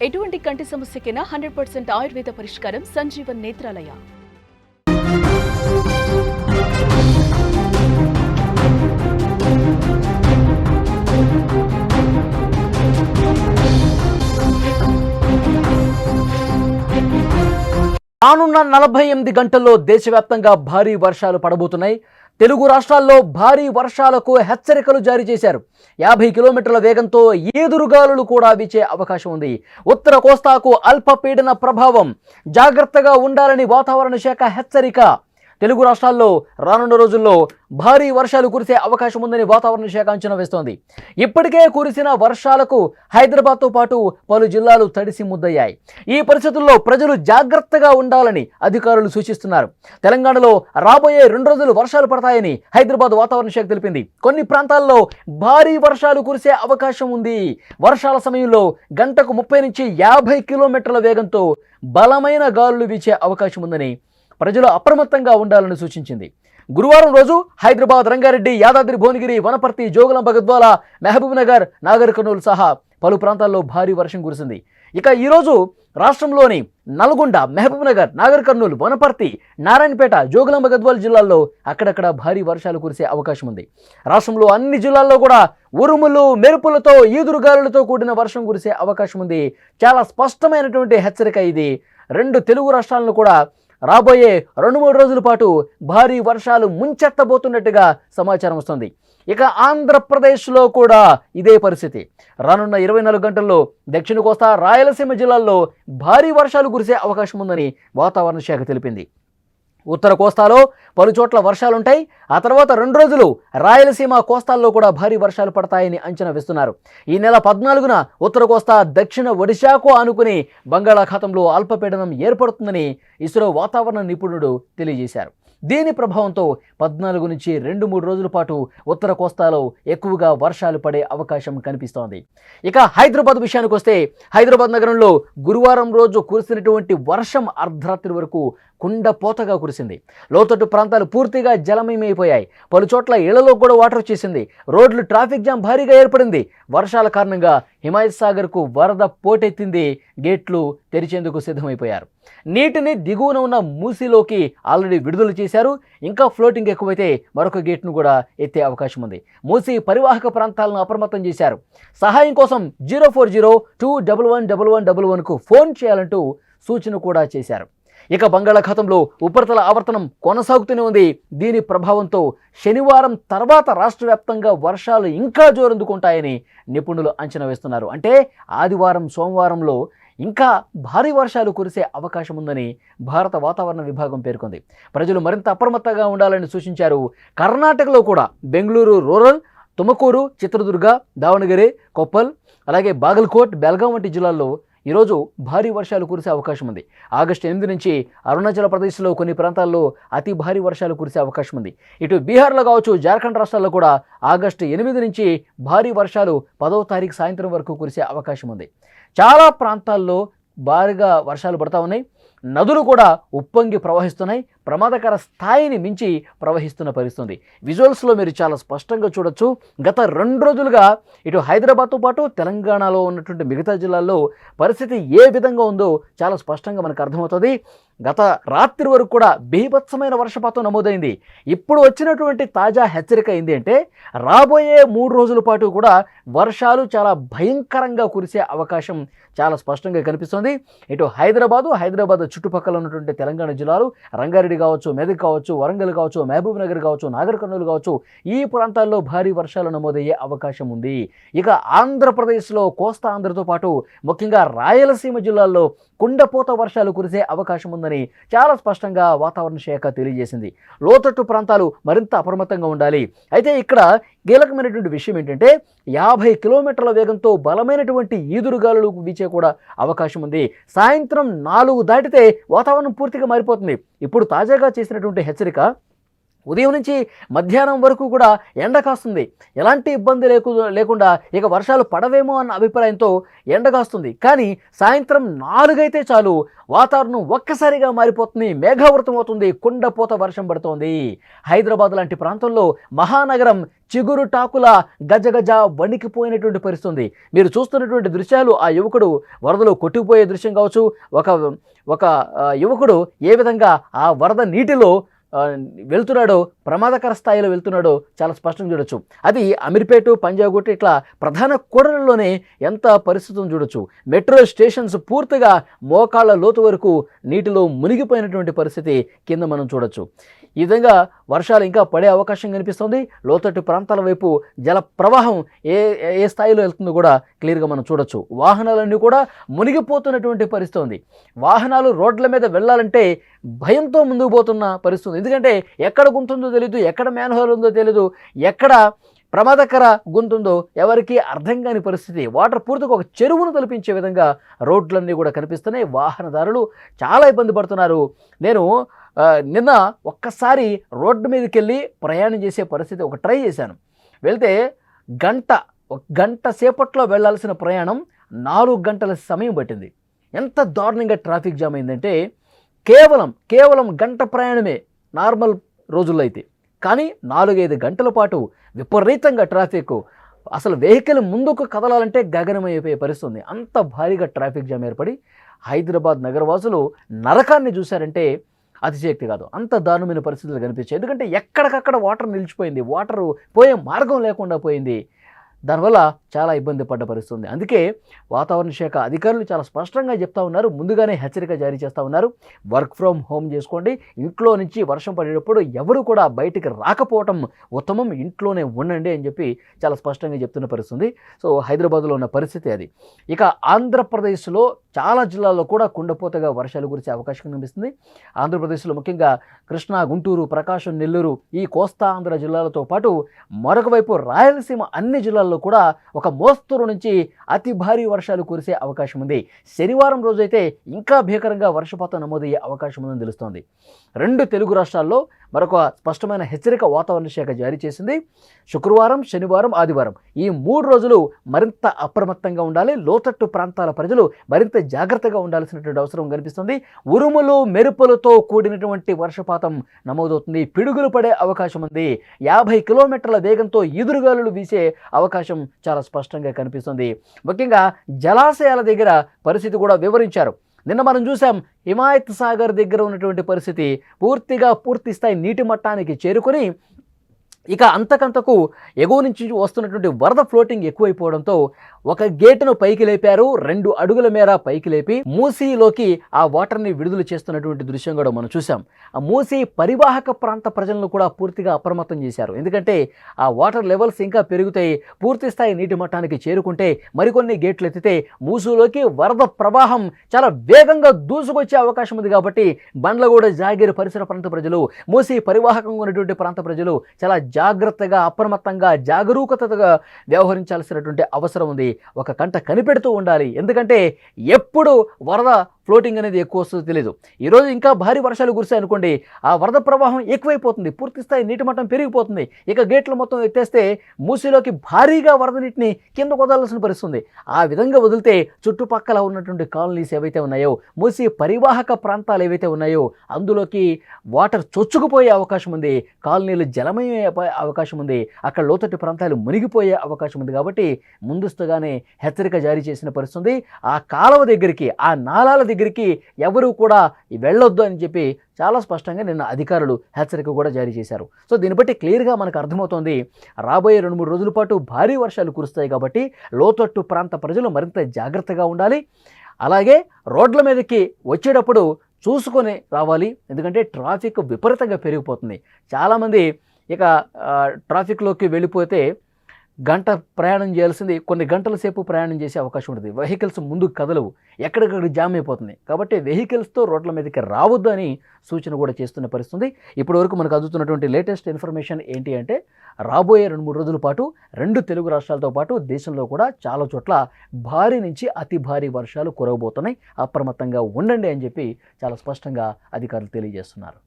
ఎటువంటి కంటి సమస్యకైనా 100% ఆయుర్వేద పరిష్కారం సంజీవన్ నేత్రాలయ. రానున్న 48 గంటల్లో దేశవ్యాప్తంగా భారీ వర్షాలు పడబోతున్నాయి. తెలుగు రాష్ట్రాల్లో భారీ వర్షాలకు హెచ్చరికలు జారీ చేశారు. 50 కిలోమీటర్ల వేగంతో ఈదురుగాలులు కూడా వీచే అవకాశం ఉంది. ఉత్తర కోస్తాకు అల్పపీడన ప్రభావం, జాగ్రత్తగా ఉండాలని వాతావరణ శాఖ హెచ్చరిక. తెలుగు రాష్ట్రాల్లో రానున్న రోజుల్లో భారీ వర్షాలు కురిసే అవకాశం ఉందని వాతావరణ శాఖ అంచనా వేస్తోంది. ఇప్పటికే కురిసిన వర్షాలకు హైదరాబాద్తో పాటు పలు జిల్లాలు తడిసి ముద్దయ్యాయి. ఈ పరిస్థితుల్లో ప్రజలు జాగ్రత్తగా ఉండాలని అధికారులు సూచిస్తున్నారు. తెలంగాణలో రాబోయే 2 రోజులు వర్షాలు పడతాయని హైదరాబాద్ వాతావరణ శాఖ తెలిపింది. కొన్ని ప్రాంతాల్లో భారీ వర్షాలు కురిసే అవకాశం ఉంది. వర్షాల సమయంలో గంటకు 30 నుంచి 50 కిలోమీటర్ల వేగంతో బలమైన గాలులు వీచే అవకాశం ఉందని ప్రజలు అప్రమత్తంగా ఉండాలని సూచించింది. గురువారం రోజు హైదరాబాద్, రంగారెడ్డి, యాదాద్రి భువనగిరి, వనపర్తి, జోగులాంబ గద్వాల, మహబూబ్ నగర్, నాగర్ కర్నూలు సహా పలు ప్రాంతాల్లో భారీ వర్షం కురిసింది. ఇక ఈరోజు రాష్ట్రంలోని నల్గొండ, మహబూబ్ నగర్, నాగర్ కర్నూలు, వనపర్తి, నారాయణపేట, జోగులాంబ గద్వాల జిల్లాల్లో అక్కడక్కడ భారీ వర్షాలు కురిసే అవకాశం ఉంది. రాష్ట్రంలో అన్ని జిల్లాల్లో కూడా ఉరుములు, మెరుపులతో, ఈదురుగాలులతో కూడిన వర్షం కురిసే అవకాశం ఉంది. చాలా స్పష్టమైనటువంటి హెచ్చరిక ఇది. 2 తెలుగు రాష్ట్రాలను కూడా రాబోయే 2-3 రోజుల పాటు భారీ వర్షాలు ముంచెత్తబోతున్నట్టుగా సమాచారం వస్తుంది. ఇక ఆంధ్రప్రదేశ్లో కూడా ఇదే పరిస్థితి. రానున్న 24 గంటల్లో దక్షిణ కోస్తా, రాయలసీమ జిల్లాల్లో భారీ వర్షాలు కురిసే అవకాశం ఉందని వాతావరణ శాఖ తెలిపింది. ఉత్తర కోస్తాలో పలు చోట్ల వర్షాలుంటాయి. ఆ తర్వాత 2 రోజులు రాయలసీమ, కోస్తాల్లో కూడా భారీ వర్షాలు పడతాయని అంచనా వేస్తున్నారు. ఈ నెల 14న ఉత్తర కోస్తా, దక్షిణ ఒడిశాకు ఆనుకుని బంగాళాఖాతంలో అల్పపీడనం ఏర్పడుతుందని ఇస్రో వాతావరణ నిపుణుడు తెలియజేశారు. దీని ప్రభావంతో 14 నుంచి 2-3 రోజుల పాటు ఉత్తర కోస్తాలో ఎక్కువగా వర్షాలు పడే అవకాశం కనిపిస్తోంది. ఇక హైదరాబాద్ విషయానికి వస్తే, హైదరాబాద్ నగరంలో గురువారం రోజు కురిసినటువంటి వర్షం అర్ధరాత్రి వరకు కుండపోతగా కురిసింది. లోతట్టు ప్రాంతాలు పూర్తిగా జలమయమైపోయాయి. పలు చోట్ల ఇళ్లలో కూడా వాటర్ వచ్చేసింది. రోడ్లు, ట్రాఫిక్ జామ్ భారీగా ఏర్పడింది. వర్షాల కారణంగా హిమాయత్ సాగర్కు వరద పోటెత్తింది. గేట్లు తెరిచేందుకు సిద్ధమైపోయారు. నీటిని దిగువన ఉన్న మూసీలోకి ఆల్రెడీ విడుదల చేశారు. ఇంకా ఫ్లోటింగ్ ఎక్కువైతే మరొక గేట్ను కూడా ఎత్తే అవకాశం ఉంది. మూసీ పరివాహక ప్రాంతాలను అప్రమత్తం చేశారు. సహాయం కోసం 040-211-1111కు ఫోన్ చేయాలంటూ సూచన కూడా చేశారు. ఇక బంగాళాఖాతంలో ఉపరితల ఆవర్తనం కొనసాగుతూనే ఉంది. దీని ప్రభావంతో శనివారం తర్వాత రాష్ట్ర వ్యాప్తంగా వర్షాలు ఇంకా జోరందుకుంటాయని నిపుణులు అంచనా వేస్తున్నారు. అంటే ఆదివారం, సోమవారంలో ఇంకా భారీ వర్షాలు కురిసే అవకాశం ఉందని భారత వాతావరణ విభాగం పేర్కొంది. ప్రజలు మరింత అప్రమత్తంగా ఉండాలని సూచించారు. కర్ణాటకలో కూడా బెంగళూరు రూరల్, తుమకూరు, చిత్రదుర్గ, దావణగిరి, కొప్పల్, అలాగే బాగల్కోట్, బెల్గాం వంటి జిల్లాల్లో ఈరోజు భారీ వర్షాలు కురిసే అవకాశం ఉంది. ఆగస్టు 8 నుంచి అరుణాచల్ ప్రదేశ్లో కొన్ని ప్రాంతాల్లో అతి భారీ వర్షాలు కురిసే అవకాశం ఉంది. ఇటు బీహార్లో కావచ్చు, జార్ఖండ్ రాష్ట్రాల్లో కూడా ఆగస్టు 8 నుంచి భారీ వర్షాలు 10వ తారీఖు సాయంత్రం వరకు కురిసే అవకాశం ఉంది. చాలా ప్రాంతాల్లో భారీగా వర్షాలు పడతా ఉన్నాయి. నదులు కూడా ఉప్పొంగి ప్రవహిస్తున్నాయి. ప్రమాదకర స్థాయిని మించి ప్రవహిస్తున్న పరిస్థితి. విజువల్స్లో మీరు చాలా స్పష్టంగా చూడొచ్చు. గత 2 రోజులుగా ఇటు హైదరాబాద్తో పాటు తెలంగాణలో ఉన్నటువంటి మిగతా జిల్లాల్లో పరిస్థితి ఏ విధంగా ఉందో చాలా స్పష్టంగా మనకు అర్థమవుతుంది. గత రాత్రి వరకు కూడా బీభత్సమైన వర్షపాతం నమోదైంది. ఇప్పుడు వచ్చినటువంటి తాజా హెచ్చరిక ఏంటి అంటే, రాబోయే 3 రోజుల పాటు కూడా వర్షాలు చాలా భయంకరంగా కురిసే అవకాశం చాలా స్పష్టంగా కనిపిస్తుంది. ఇటు హైదరాబాద్ చుట్టుపక్కల ఉన్నటువంటి తెలంగాణ జిల్లాలు, రంగారెడ్డి కావచ్చు, మెదక్ కావచ్చు, వరంగల్ కావచ్చు, మహబూబ్ నగర్ కావచ్చు, నాగర్ కర్నూలు కావచ్చు, ఈ ప్రాంతాల్లో భారీ వర్షాలు నమోదయ్యే అవకాశం ఉంది. ఇక ఆంధ్రప్రదేశ్లో కోస్తా ఆంధ్రతో పాటు ముఖ్యంగా రాయలసీమ జిల్లాల్లో కుండపోత వర్షాలు కురిసే అవకాశం ఉందని చాలా స్పష్టంగా వాతావరణ శాఖ తెలియజేసింది. లోతట్టు ప్రాంతాలు మరింత అప్రమత్తంగా ఉండాలి. అయితే ఇక్కడ కీలకమైనటువంటి విషయం ఏంటంటే, 50 కిలోమీటర్ల వేగంతో బలమైనటువంటి ఈదురుగాలులు వీచే కూడా అవకాశం ఉంది. సాయంత్రం 4 దాటితే వాతావరణం పూర్తిగా మారిపోతుంది. ఇప్పుడు తాజాగా చేసినటువంటి హెచ్చరిక ఉదయం నుంచి మధ్యాహ్నం వరకు కూడా ఎండ కాస్తుంది. ఎలాంటి ఇబ్బంది లేకుండా ఇక వర్షాలు పడవేమో అన్న అభిప్రాయంతో ఎండ కాస్తుంది. కానీ సాయంత్రం 4 అయితే చాలు వాతావరణం ఒక్కసారిగా మారిపోతుంది, మేఘావృతం అవుతుంది, కుండపోత వర్షం పడుతోంది. హైదరాబాద్ లాంటి ప్రాంతంలో మహానగరం చిగురు టాకుల గజగజ వణికిపోయినటువంటి పరిస్థితి. మీరు చూస్తున్నటువంటి దృశ్యాలు ఆ యువకుడు వరదలో కొట్టుకుపోయే దృశ్యం కావచ్చు. ఒక యువకుడు ఏ విధంగా ఆ వరద నీటిలో వెళ్తున్నాడో, ప్రమాదకర స్థాయిలో వెళ్తున్నాడో చాలా స్పష్టంగా చూడొచ్చు. అది అమీర్పేట, పంజాగుట్ట ఇట్లా ప్రధాన కూడళ్లలోనే ఎంత పరిస్థితులను చూడొచ్చు. మెట్రో స్టేషన్స్ పూర్తిగా మోకాళ్ళ లోతు వరకు నీటిలో మునిగిపోయినటువంటి పరిస్థితి కింద మనం చూడొచ్చు. ఈ విధంగా వర్షాలు ఇంకా పడే అవకాశం కనిపిస్తుంది. లోతట్టు ప్రాంతాల వైపు జల ప్రవాహం ఏ స్థాయిలో వెళ్తుందో కూడా క్లియర్గా మనం చూడొచ్చు. వాహనాలన్నీ కూడా మునిగిపోతున్నటువంటి పరిస్థితి ఉంది. వాహనాలు రోడ్ల మీద వెళ్ళాలంటే భయంతో ముందుకు పోతున్న పరిస్థితి. ఎందుకంటే ఎక్కడ గుంతుందో తెలియదు, ఎక్కడ మ్యాన్హోల్ ఉందో తెలియదు, ఎక్కడ ప్రమాదకర గుంతుందో ఎవరికి అర్థం కాని పరిస్థితి. వాటర్ పూర్తిగా ఒక చెరువును తలపించే విధంగా రోడ్లన్నీ కూడా కనిపిస్తున్నాయి. వాహనదారులు చాలా ఇబ్బంది పడుతున్నారు. నేను నిన్న ఒక్కసారి రోడ్డు మీదకి వెళ్ళి ప్రయాణం చేసే పరిస్థితి ట్రై చేశాను. వెళ్తే ఒక గంట సేపట్లో వెళ్ళాల్సిన ప్రయాణం 4 గంటల సమయం పట్టింది. ఎంత దారుణంగా ట్రాఫిక్ జామ్ అయిందంటే కేవలం గంట ప్రయాణమే నార్మల్ రోజుల్లో అయితే, కానీ 4-5 గంటల పాటు విపరీతంగా ట్రాఫిక్. అసలు వెహికల్ ముందుకు కదలాలంటే గగనమైపోయే పరిస్థితి. అంత భారీగా ట్రాఫిక్ జామ్ ఏర్పడి హైదరాబాద్ నగరవాసులు నరకాన్ని చూశారంటే అతిశయోక్తి కాదు. అంత దారుణమైన పరిస్థితులు కనిపించాయి. ఎందుకంటే ఎక్కడికక్కడ వాటర్ నిలిచిపోయింది, వాటర్ పోయే మార్గం లేకుండా పోయింది. దానివల్ల చాలా ఇబ్బంది పడ్డ పరిస్థితుంది. అందుకే వాతావరణ శాఖ అధికారులు చాలా స్పష్టంగా చెప్తా ఉన్నారు, ముందుగానే హెచ్చరిక జారీ చేస్తూ ఉన్నారు. వర్క్ ఫ్రమ్ హోమ్ చేసుకోండి, ఇంట్లో నుంచి వర్షం పడేటప్పుడు ఎవరు కూడా బయటికి రాకపోవటం ఉత్తమం, ఇంట్లోనే ఉండండి అని చెప్పి చాలా స్పష్టంగా చెప్తున్న పరిస్థితుంది. సో హైదరాబాద్లో ఉన్న పరిస్థితి అది. ఇక ఆంధ్రప్రదేశ్లో చాలా జిల్లాల్లో కూడా కుండపోతగా వర్షాలు కురిసే అవకాశం కనిపిస్తుంది. ఆంధ్రప్రదేశ్లో ముఖ్యంగా కృష్ణా, గుంటూరు, ప్రకాశం, నెల్లూరు ఈ కోస్తా ఆంధ్ర జిల్లాలతో పాటు మరొక వైపు రాయలసీమ అన్ని జిల్లాల్లో కూడా ఒక మోస్తరు నుంచి అతి భారీ వర్షాలు కురిసే అవకాశం ఉంది. శనివారం రోజైతే ఇంకా భీకరంగా వర్షపాతం నమోదయ్యే అవకాశం ఉందని తెలుస్తోంది. 2 తెలుగు రాష్ట్రాల్లో మరొక స్పష్టమైన హెచ్చరిక వాతావరణ శాఖ జారీ చేసింది. శుక్రవారం, శనివారం, ఆదివారం ఈ 3 రోజులు మరింత అప్రమత్తంగా ఉండాలి. లోతట్టు ప్రాంతాల ప్రజలు మరింత జాగ్రత్తగా ఉండాల్సినటువంటి అవసరం కనిపిస్తుంది. ఉరుములు, మెరుపులతో కూడినటువంటి వర్షపాతం నమోదవుతుంది. పిడుగులు పడే అవకాశం ఉంది. 50 కిలోమీటర్ల వేగంతో ఈదురుగాలులు వీసే అవకాశం చాలా స్పష్టంగా కనిపిస్తుంది. ముఖ్యంగా జలాశయాల దగ్గర పరిస్థితి కూడా వివరించారు. నిన్న మనం చూసాం, హిమాయత్ సాగర్ దగ్గర ఉన్నటువంటి పరిస్థితి పూర్తి స్థాయి నీటి మట్టానికి చేరుకొని ఇక అంతకంతకు ఎగువ నుంచి వస్తున్నటువంటి వరద ఫ్లోటింగ్ ఎక్కువైపోవడంతో ఒక గేటును పైకి లేపారు. 2 అడుగుల మేర పైకి లేపి మూసీలోకి ఆ వాటర్ని విడుదల చేస్తున్నటువంటి దృశ్యం కూడా మనం చూసాం. ఆ మూసీ పరివాహక ప్రాంత ప్రజలను కూడా పూర్తిగా అప్రమత్తం చేశారు. ఎందుకంటే ఆ వాటర్ లెవెల్స్ ఇంకా పెరుగుతాయి. పూర్తి స్థాయి నీటి మట్టానికి చేరుకుంటే మరికొన్ని గేట్లు ఎత్తితే మూసీలోకి వరద ప్రవాహం చాలా వేగంగా దూసుకొచ్చే అవకాశం ఉంది. కాబట్టి బండ్లగూడ, జాగీర్ పరిసర ప్రాంత ప్రజలు, మూసీ పరివాహకంగా ఉన్నటువంటి ప్రాంత ప్రజలు చాలా జాగ్రత్తగా, అప్రమత్తంగా, జాగరూకతగా వ్యవహరించాల్సినటువంటి అవసరం ఉంది. ఒక కంట కనిపెడుతూ ఉండాలి. ఎందుకంటే ఎప్పుడు వరద ఫ్లోటింగ్ అనేది ఎక్కువ వస్తుందో తెలియదు. ఈరోజు ఇంకా భారీ వర్షాలు కురిసాయి అనుకోండి, ఆ వరద ప్రవాహం ఎక్కువైపోతుంది, పూర్తి స్థాయి నీటి మట్టం పెరిగిపోతుంది. ఇక గేట్లు మొత్తం ఎత్తేస్తే మూసీలోకి భారీగా వరద నీటిని కిందకు వదలాల్సిన పరిస్థితుంది. ఆ విధంగా వదిలితే చుట్టుపక్కల ఉన్నటువంటి కాలనీస్ ఏవైతే ఉన్నాయో, మూసీ పరివాహక ప్రాంతాలు ఏవైతే ఉన్నాయో అందులోకి వాటర్ చొచ్చుకుపోయే అవకాశం ఉంది. కాలనీలు జలమయ్యే అవకాశం ఉంది. అక్కడ లోతట్టు ప్రాంతాలు మునిగిపోయే అవకాశం ఉంది. కాబట్టి ముందస్తుగానే హెచ్చరిక జారీ చేసిన పరిస్థితుంది. ఆ కాలువ దగ్గరికి, ఆ నాలాల దగ్గరికి ఎవరు కూడా వెళ్ళొద్దు అని చెప్పి చాలా స్పష్టంగా నిన్న అధికారులు హెచ్చరిక కూడా జారీ చేశారు. సో దీన్ని బట్టి క్లియర్గా మనకు అర్థమవుతోంది, రాబోయే 2-3 రోజుల పాటు భారీ వర్షాలు కురుస్తాయి. కాబట్టి లోతట్టు ప్రాంత ప్రజలు మరింత జాగ్రత్తగా ఉండాలి. అలాగే రోడ్ల మీదకి వచ్చేటప్పుడు చూసుకొని రావాలి. ఎందుకంటే ట్రాఫిక్ విపరీతంగా పెరిగిపోతుంది. చాలామంది ఇక ట్రాఫిక్లోకి వెళ్ళిపోతే గంట ప్రయాణం చేయాల్సింది కొన్ని గంటల సేపు ప్రయాణం చేసే అవకాశం ఉంటుంది. వెహికల్స్ ముందుకు కదలవు, ఎక్కడికక్కడ జామ్ అయిపోతుంది. కాబట్టి వెహికల్స్తో రోడ్ల మీదకి రావద్దు అని సూచన కూడా చేస్తున్న పరిస్థితుంది. ఇప్పటి వరకు మనకు అందుతున్నటువంటి లేటెస్ట్ ఇన్ఫర్మేషన్ ఏంటి అంటే, రాబోయే 2-3 రోజుల పాటు 2 తెలుగు రాష్ట్రాలతో పాటు దేశంలో కూడా చాలా చోట్ల భారీ నుంచి అతి భారీ వర్షాలు కురవబోతున్నాయి. అప్రమత్తంగా ఉండండి అని చెప్పి చాలా స్పష్టంగా అధికారులు తెలియజేస్తున్నారు.